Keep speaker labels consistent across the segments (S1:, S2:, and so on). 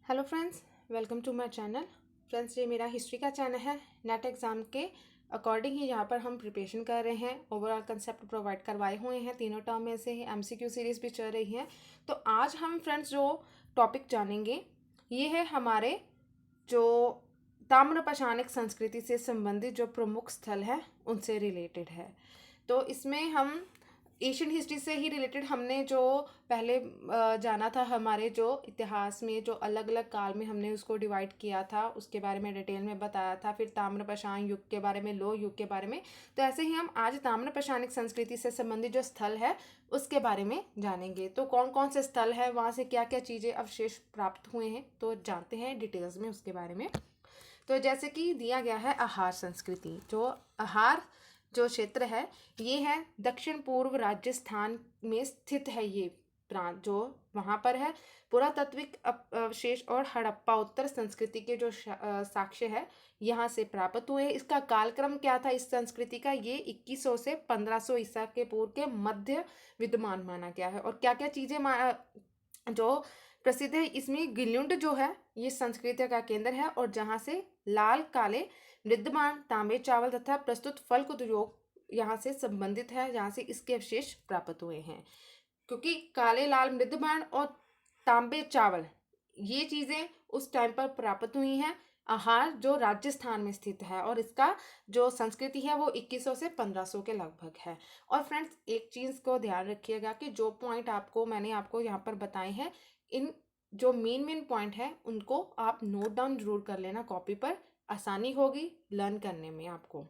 S1: Hello friends, welcome to my channel. Friends, ये मेरा history का चैनल है। नेट एग्ज़ाम के अकॉर्डिंग ही यहाँ पर हम प्रिपरेशन कर रहे हैं। ओवरऑल कंसेप्ट प्रोवाइड करवाए हुए हैं, तीनों टर्म में से एमसीक्यू सीरीज़ भी चल रही है। तो आज हम फ्रेंड्स जो टॉपिक जानेंगे ये है हमारे जो ताम्रपाषाणिक संस्कृति से संबंधित जो प्रमुख स्थल है उनसे रिलेटेड है। तो इसमें हम एशियन हिस्ट्री से ही रिलेटेड हमने जो पहले जाना था, हमारे जो इतिहास में जो अलग अलग काल में हमने उसको डिवाइड किया था उसके बारे में डिटेल में बताया था। फिर ताम्रपाषाण युग के बारे में, लोह युग के बारे में। तो ऐसे ही हम आज ताम्रपाषाणिक संस्कृति से संबंधित जो स्थल है उसके बारे में जानेंगे। तो कौन कौन से स्थल है, वहाँ से क्या क्या चीज़ें अवशेष प्राप्त हुए हैं, तो जानते हैं डिटेल्स में उसके बारे में। तो जैसे कि दिया गया है आहार संस्कृति। जो आहार जो क्षेत्र है ये है दक्षिण पूर्व राजस्थान में स्थित है। ये प्रांत जो वहाँ पर है, पुरातात्विक अवशेष और हड़प्पा उत्तर संस्कृति के जो साक्ष्य है यहाँ से प्राप्त हुए हैं। इसका कालक्रम क्या था इस संस्कृति का, ये 2100 से 1500 ईसा के पूर्व के मध्य विद्यमान माना गया है। और क्या क्या चीज़ें जो प्रसिद्ध है, इसमें गिल्युंड जो है ये संस्कृति का केंद्र है, और जहाँ से लाल काले विद्यमान तांबे चावल तथा प्रस्तुत फल उद्योग यहाँ से संबंधित है, जहाँ से इसके अवशेष प्राप्त हुए हैं। क्योंकि काले लाल मृदमान और तांबे चावल ये चीज़ें उस टाइम पर प्राप्त हुई हैं। आहार जो राजस्थान में स्थित है और इसका जो संस्कृति है वो 2100 से 1500 के लगभग है। और फ्रेंड्स, एक चीज़ को ध्यान रखिएगा कि जो पॉइंट मैंने आपको यहाँ पर बताए हैं, इन जो मेन पॉइंट है उनको आप नोट डाउन जरूर कर लेना कॉपी पर, आसानी होगी लर्न करने में आपको।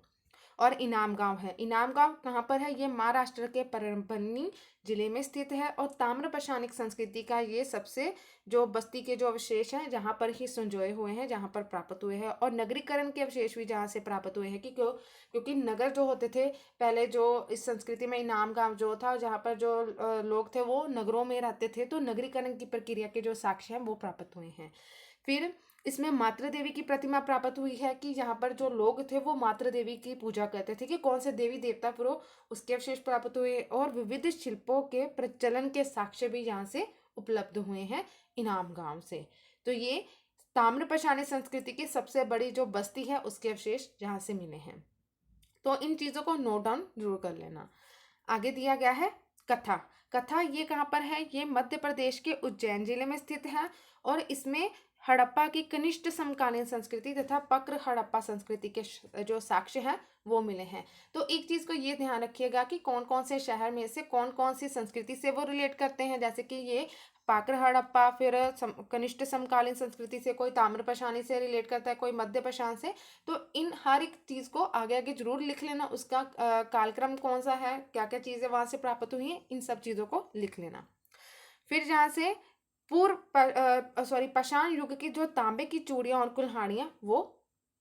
S1: और इनाम गांव है। इनाम गांव कहाँ पर है, ये महाराष्ट्र के परभणी जिले में स्थित है। और ताम्रपाषाणिक संस्कृति का ये सबसे जो बस्ती के जो अवशेष हैं जहाँ पर ही संजोए हुए हैं, जहाँ पर प्राप्त हुए हैं। और नगरीकरण के अवशेष भी जहाँ से प्राप्त हुए हैं कि क्योंकि नगर जो होते थे पहले, जो इस संस्कृति में इनाम गांव जो था जहाँ पर जो लोग थे वो नगरों में रहते थे, तो नगरीकरण की प्रक्रिया के जो साक्ष्य हैं वो प्राप्त हुए हैं। फिर इसमें मातृ देवी की प्रतिमा प्राप्त हुई है कि यहाँ पर जो लोग थे वो मातृ देवी की पूजा करते थे कि कौन से देवी देवता फिर उसके अवशेष प्राप्त हुए। और विविध शिल्पों के प्रचलन के साक्ष्य भी यहाँ से उपलब्ध हुए हैं इनाम गांव से। तो ये ताम्रपाषाणी संस्कृति की सबसे बड़ी जो बस्ती है उसके अवशेष यहाँ से मिले हैं। तो इन चीज़ों को नोट डाउन जरूर कर लेना। आगे दिया गया है कथा। कथा ये कहाँ पर है, ये मध्य प्रदेश के उज्जैन जिले में स्थित है। और इसमें हड़प्पा की कनिष्ठ समकालीन संस्कृति तथा पक्र हड़प्पा संस्कृति के जो साक्ष्य हैं वो मिले हैं। तो एक चीज़ को ये ध्यान रखिएगा कि कौन कौन से शहर में से कौन कौन सी संस्कृति से वो रिलेट करते हैं। जैसे कि ये पाकर हड़प्पा, फिर कनिष्ठ समकालीन संस्कृति से कोई ताम्रपाषाणी से रिलेट करता है, कोई मध्यपाषाण से। तो इन हर एक चीज़ को आगे आगे जरूर लिख लेना, उसका कालक्रम कौन सा है, क्या क्या चीज़ें वहाँ से प्राप्त हुई हैं, इन सब चीज़ों को लिख लेना। फिर जहाँ से पाषाण युग की जो तांबे की चूड़ियाँ और कुल्हाड़ियाँ वो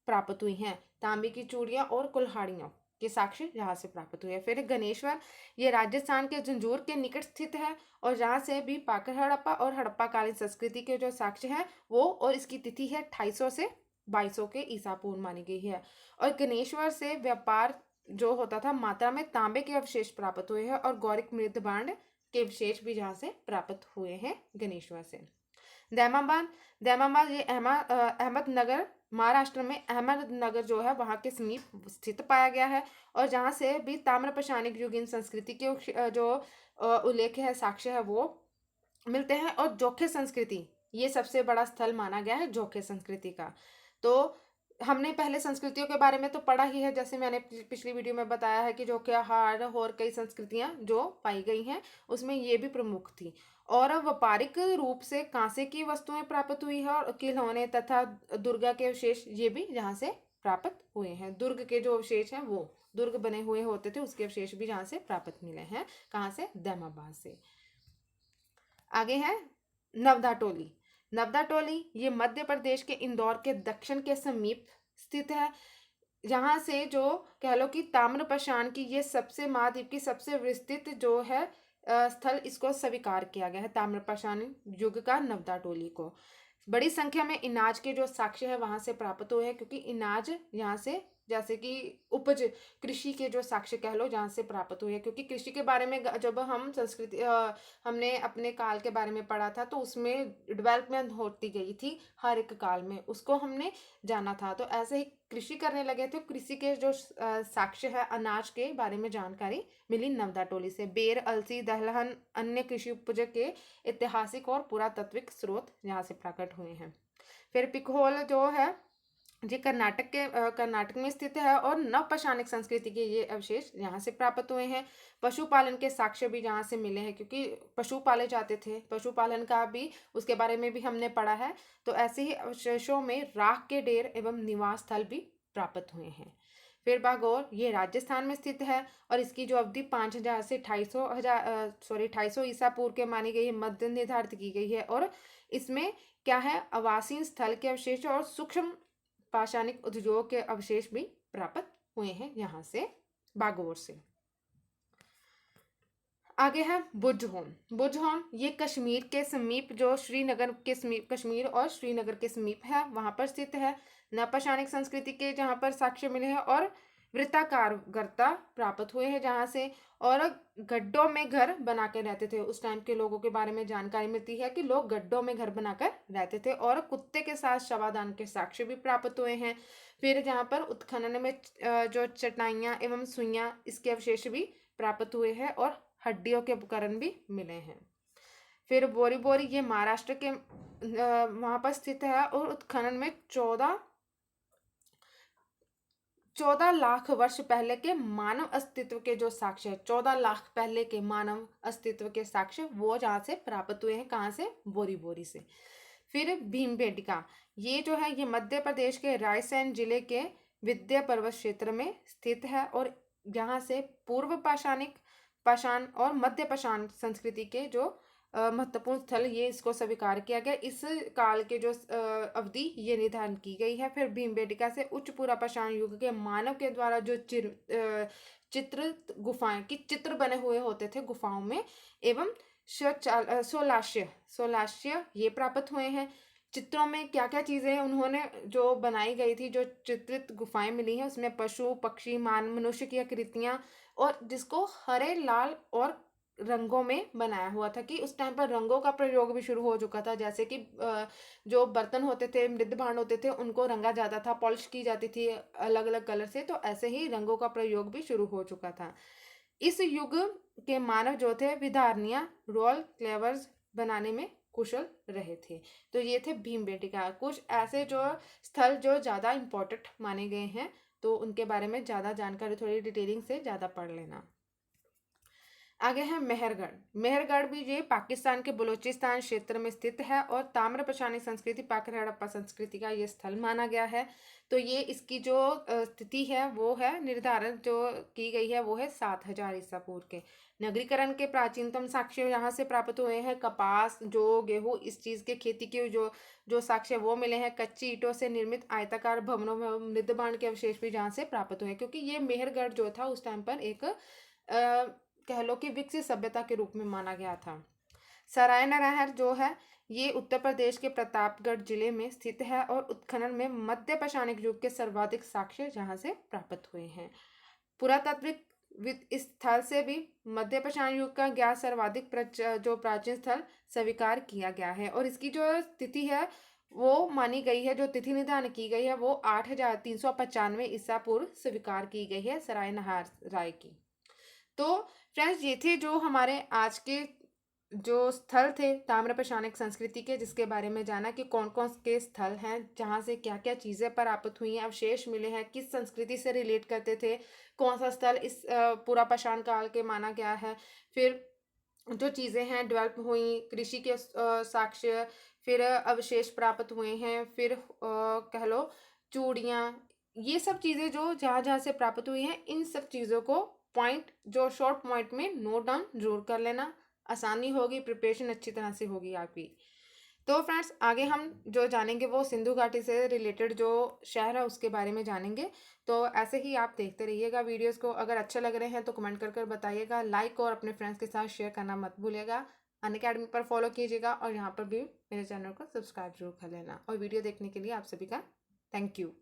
S1: प्राप्त हुई हैं। तांबे की चूड़ियाँ और कुल्हाड़ियों के साक्ष्य यहाँ से प्राप्त हुए हैं। फिर गणेश्वर, ये राजस्थान के झंझूर के निकट स्थित है, और जहाँ से भी पाकर हड़प्पा और हड़प्पा कालीन संस्कृति के जो साक्ष्य हैं वो, और इसकी तिथि है 2800 से 2200 के ईसा पूर्व मानी गई है। और गणेश्वर से व्यापार जो होता था मात्रा में तांबे के अवशेष प्राप्त हुए हैं, और गौरिक मृदबांड के अवशेष भी जहाँ से प्राप्त हुए हैं गणेश्वर से। दैमाबाद, दैमाबाद ये अहमदनगर, महाराष्ट्र में अहमदनगर जो है वहाँ के समीप स्थित पाया गया है। और जहाँ से भी ताम्रपाषाणिक युगीन संस्कृति के जो उल्लेख है, साक्ष्य है वो मिलते हैं। और जोखे संस्कृति ये सबसे बड़ा स्थल माना गया है जोखे संस्कृति का। तो हमने पहले संस्कृतियों के बारे में तो पढ़ा ही है, जैसे मैंने पिछली वीडियो में बताया है कि जोखे आहार और कई संस्कृतियां जो पाई गई हैं उसमें ये भी प्रमुख थी। और व्यापारिक रूप से कांसे की वस्तुएं प्राप्त हुई है, और खिलौने तथा दुर्गा के अवशेष ये भी यहाँ से प्राप्त हुए हैं। दुर्ग के जो अवशेष हैं, वो दुर्ग बने हुए होते थे उसके अवशेष भी यहाँ से प्राप्त मिले हैं। कहाँ से, दैमाबाद से। आगे है नवदा टोली। नवदा टोली ये मध्य प्रदेश के इंदौर के दक्षिण के समीप स्थित है। यहाँ से जो कह लो कि ताम्रपाषाण की ये सबसे महाद्वीप की सबसे विस्तृत जो है स्थल, इसको स्वीकार किया गया है ताम्रपाषाण युग का नवदा टोली को। बड़ी संख्या में इनाज के जो साक्ष्य है वहां से प्राप्त हुए हैं, क्योंकि इनाज यहाँ से जैसे कि उपज, कृषि के जो साक्ष्य कह लो जहाँ से प्राप्त हुए हैं, क्योंकि कृषि के बारे में जब हम हमने अपने काल के बारे में पढ़ा था तो उसमें डेवलपमेंट होती गई थी हर एक काल में, उसको हमने जाना था। तो ऐसे ही कृषि करने लगे थे, कृषि के जो साक्ष्य है अनाज के बारे में जानकारी मिली नवदा टोली से। बेर, अलसी, दलहन, अन्य कृषि उपज के ऐतिहासिक और पुरातात्विक स्रोत यहाँ से प्रकट हुए हैं। फिर पिकोल जो है ये कर्नाटक में स्थित है और नवपाषाणिक संस्कृति के ये अवशेष यहाँ से प्राप्त हुए हैं। पशुपालन के साक्ष्य भी यहाँ से मिले हैं, क्योंकि पशु पाले जाते थे, पशुपालन का भी उसके बारे में भी हमने पढ़ा है। तो ऐसे ही अवशेषों में राख के ढेर एवं निवास स्थल भी प्राप्त हुए हैं। फिर बागौर ये राजस्थान में स्थित है और इसकी जो अवधि 5000 से 2800 ईसा पूर्व के मानी गई है, मध्य निर्धारित की गई है। और इसमें क्या है, आवासीय स्थल के अवशेष और सूक्ष्म पाषाणिक उद्योग के अवशेष भी प्राप्त हुए हैं यहाँ से, बागौर से। आगे है बुजहोम। बुजहोम ये कश्मीर के समीप, जो श्रीनगर के समीप, कश्मीर और श्रीनगर के समीप है, वहां पर स्थित है। नवपाषाणिक संस्कृति के जहाँ पर साक्ष्य मिले हैं और वृत्ताकार गर्ता प्राप्त हुए हैं जहाँ से। और गड्ढों में घर बना कर रहते थे, उस टाइम के लोगों के बारे में जानकारी मिलती है कि लोग गड्ढों में घर बनाकर रहते थे। और कुत्ते के साथ शवादान के साक्ष्य भी प्राप्त हुए हैं। फिर जहाँ पर उत्खनन में जो चटाइयाँ एवं सुइयाँ, इसके अवशेष भी प्राप्त हुए हैं और हड्डियों के उपकरण भी मिले हैं। फिर बोरी बोरी ये महाराष्ट्र के वहां पर स्थित है और उत्खनन में 14 लाख वर्ष पहले के मानव अस्तित्व के जो साक्ष्य है, 14 लाख पहले के मानव अस्तित्व के साक्ष्य वो जहाँ से प्राप्त हुए हैं, कहाँ से, बोरी बोरी से। फिर भीमबेटका ये जो है ये मध्य प्रदेश के रायसेन जिले के विंध्य पर्वत क्षेत्र में स्थित है और यहाँ से पूर्व पाषाण और मध्य पाषाण संस्कृति के जो महत्वपूर्ण स्थल ये इसको स्वीकार किया गया। इस काल के जो अवधि ये निर्धारण की गई है। फिर भीमबेटका से उच्च पुरा पाषाण युग के मानव के द्वारा जो चित्रित गुफाएं की चित्र बने हुए होते थे गुफाओं में, एवं सोलाश्य ये प्राप्त हुए हैं। चित्रों में क्या क्या चीजें उन्होंने जो बनाई गई थी, जो चित्रित गुफाएं मिली हैं, उसमें पशु, पक्षी, मनुष्य की आकृतियां, और जिसको हरे, लाल और रंगों में बनाया हुआ था कि उस टाइम पर रंगों का प्रयोग भी शुरू हो चुका था। जैसे कि जो बर्तन होते थे, मृद भांड होते थे, उनको रंगा जाता था, पॉलिश की जाती थी अलग अलग कलर से। तो ऐसे ही रंगों का प्रयोग भी शुरू हो चुका था। इस युग के मानव जो थे विधारनिया रोल क्लेवर्स बनाने में कुशल रहे थे। तो ये थे भीमबेटका, कुछ ऐसे जो स्थल जो ज़्यादा इम्पोर्टेंट माने गए हैं, तो उनके बारे में ज़्यादा जानकारी थोड़ी डिटेलिंग से ज़्यादा पढ़ लेना। आगे है मेहरगढ़। मेहरगढ़ भी ये पाकिस्तान के बलूचिस्तान क्षेत्र में स्थित है और ताम्रपाषाणी संस्कृति, पाखर हड़प्पा संस्कृति का ये स्थल माना गया है। तो ये इसकी जो स्थिति है वो है, निर्धारण जो की गई है वो है 7000 ईसा पूर्व के। नगरीकरण के प्राचीनतम साक्ष्य यहाँ से प्राप्त हुए हैं। कपास, जो गेहूँ, इस चीज़ के खेती के जो साक्ष्य वो मिले हैं। कच्ची ईंटों से निर्मित आयताकार भवनों में मृदबाण के अवशेष भी जहाँ से प्राप्त हुए हैं, क्योंकि ये मेहरगढ़ जो था उस टाइम पर एक कह लो कि विकसित सभ्यता के रूप में माना गया था। सराय नरहर जो है ये उत्तर प्रदेश के प्रतापगढ़ जिले में स्थित है और उत्खनन में मध्य पाषाणिक युग के सर्वाधिक साक्ष्य जहाँ से प्राप्त हुए हैं। पुरातात्विक इस स्थल से भी मध्य पाषाण युग का ज्ञात सर्वाधिक जो प्राचीन स्थल स्वीकार किया गया है। और इसकी जो तिथि है वो मानी गई है, जो तिथि निर्धारण की गई है वो 8395 ईसा पूर्व स्वीकार की गई है सराय नहार राय की। तो फ्रेंड्स ये थे जो हमारे आज के जो स्थल थे ताम्रपाषाणिक संस्कृति के, जिसके बारे में जाना कि कौन कौन के स्थल हैं जहाँ से क्या क्या चीज़ें प्राप्त हुई हैं, अवशेष मिले हैं, किस संस्कृति से रिलेट करते थे, कौन सा स्थल इस पूरा पाषाण काल के माना गया है। फिर जो चीज़ें हैं डेवलप हुई, कृषि के साक्ष्य, फिर अवशेष प्राप्त हुए हैं, फिर कह लो चूड़ियाँ, ये सब चीज़ें जो जहाँ जहाँ से प्राप्त हुई हैं, इन सब चीज़ों को पॉइंट जो शॉर्ट पॉइंट में नोट डाउन जरूर कर लेना, आसानी होगी, प्रिपरेशन अच्छी तरह से होगी आपकी। तो फ्रेंड्स आगे हम जो जानेंगे वो सिंधु घाटी से रिलेटेड जो शहर है उसके बारे में जानेंगे। तो ऐसे ही आप देखते रहिएगा वीडियोस को। अगर अच्छे लग रहे हैं तो कमेंट कर कर बताइएगा, लाइक और अपने फ्रेंड्स के साथ शेयर करना मत भूलिएगा। अनअकैडमी पर फॉलो कीजिएगा और यहाँ पर भी मेरे चैनल को सब्सक्राइब जरूर कर लेना। और वीडियो देखने के लिए आप सभी का थैंक यू।